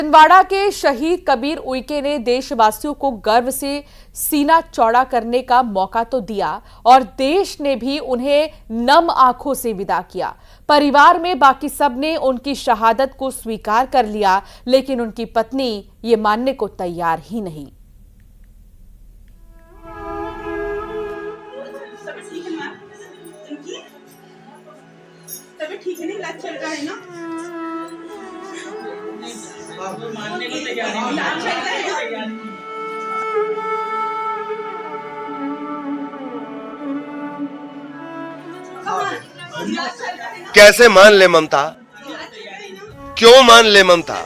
छिंदवाड़ा के शहीद कबीर उइके ने देशवासियों को गर्व से सीना चौड़ा करने का मौका तो दिया और देश ने भी उन्हें नम आंखों से विदा किया। परिवार में बाकी सब ने उनकी शहादत को स्वीकार कर लिया, लेकिन उनकी पत्नी ये मानने को तैयार ही नहीं। ठीक है, नहीं इलाज चल रहा है ना? मानने को तैयार नहीं। इलाज चल रहा है ना? कैसे मान ले ममता? क्यों मान ले ममता?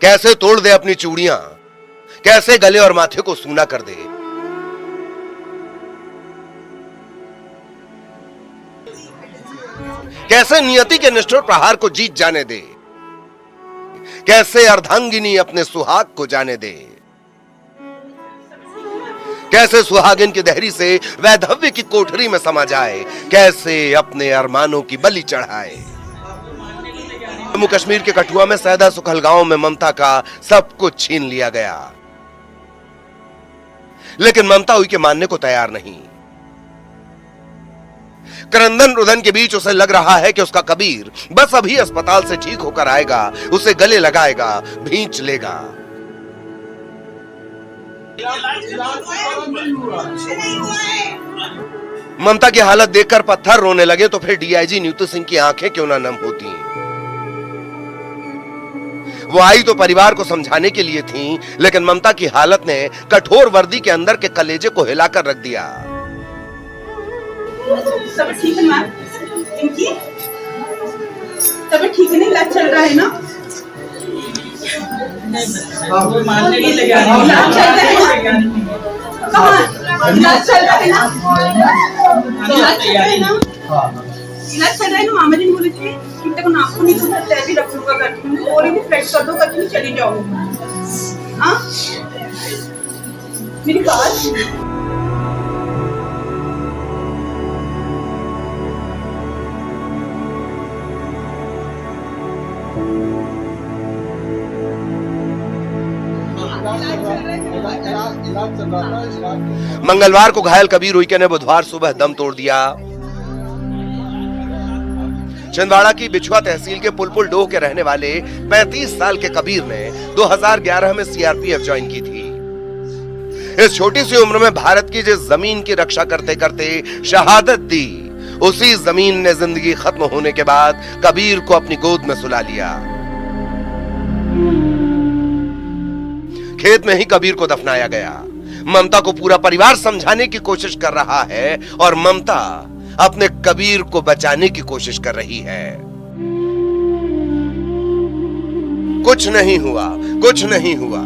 कैसे तोड़ दे अपनी चूड़ियां? कैसे गले और माथे को सूना कर दे? कैसे नियति के निष्ठुर प्रहार को जीत जाने दे? कैसे अर्धांगिनी अपने सुहाग को जाने दे? कैसे सुहागिन की देहरी से वैधव्य की कोठरी में समा जाए? कैसे अपने अरमानों की बलि चढ़ाए? जम्मू कश्मीर के कठुआ में सैदा सुखल गांव में ममता का सब कुछ छीन लिया गया, लेकिन ममता उइके मानने को तैयार नहीं। क्रंदन रुदन के बीच उसे लग रहा है कि उसका कबीर बस अभी अस्पताल से ठीक होकर आएगा, उसे गले लगाएगा, भींच लेगा। ममता की हालत देखकर पत्थर रोने लगे तो फिर डीआईजी नीतू सिंह की आंखें क्यों ना नम होती। वो आई तो परिवार को समझाने के लिए थी, लेकिन ममता की हालत ने कठोर वर्दी के अंदर के कलेजे को हिलाकर रख दिया। सब ठीक है मैम? इनकी तबीयत ठीक है, नहीं इलाज चल रहा है ना? मानने को तैयार नहीं। इलाज चल रहा है ना? कहाँ? इलाज चल रहा है ना? इलाज चल रहा है ना? इलाज चल रहा है ना? मामा जी बोले थे कि तक आपको नहीं तो तैयारी रख लूंगा करके, और भी फ्रेश कर दो करके चली जाओ। हाँ, मेरी बात मंगलवार को घायल कबीर उइके ने बुधवार सुबह दम तोड़ दिया। छिंदवाड़ा की बिछुआ तहसील के पुलपुल डोह के रहने वाले 35 साल के कबीर ने 2011 में सीआरपीएफ ज्वाइन की थी। इस छोटी सी उम्र में भारत की जिस जमीन की रक्षा करते करते शहादत दी, उसी जमीन ने जिंदगी खत्म होने के बाद कबीर को अपनी गोद में सुला लिया। खेत में ही कबीर को दफनाया गया। ममता को पूरा परिवार समझाने की कोशिश कर रहा है और ममता अपने कबीर को बचाने की कोशिश कर रही है। कुछ नहीं हुआ, कुछ नहीं हुआ,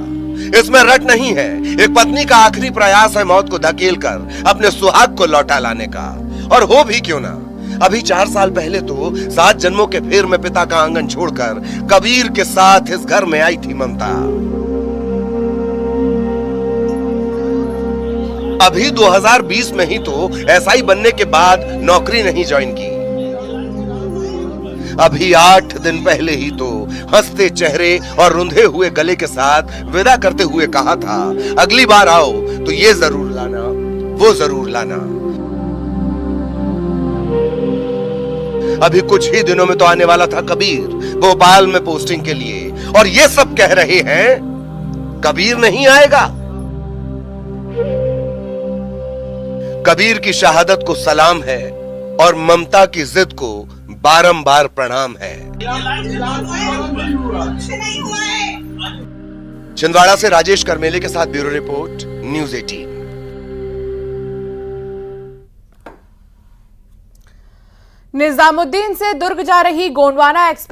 इसमें रट नहीं है। एक पत्नी का आखिरी प्रयास है मौत को धकेल कर अपने सुहाग को लौटा लाने का, और हो भी क्यों ना। अभी 4 साल पहले तो 7 जन्मों के फेर में पिता का आंगन छोड़कर कबीर के साथ इस घर में आई थी ममता। अभी 2020 में ही तो एसआई बनने के बाद नौकरी नहीं ज्वाइन की। अभी 8 दिन पहले ही तो हंसते चेहरे और रुंधे हुए गले के साथ विदा करते हुए कहा था, अगली बार आओ तो ये जरूर लाना, वो जरूर लाना। अभी कुछ ही दिनों में तो आने वाला था कबीर भोपाल में पोस्टिंग के लिए, और ये सब कह रहे हैं कबीर नहीं आएगा। कबीर की शहादत को सलाम है और ममता की जिद को बारंबार प्रणाम है। छिंदवाड़ा से राजेश करमेले के साथ ब्यूरो रिपोर्ट, न्यूज़ 18। निजामुद्दीन से दुर्ग जा रही गोंडवाना एक्सप्रेस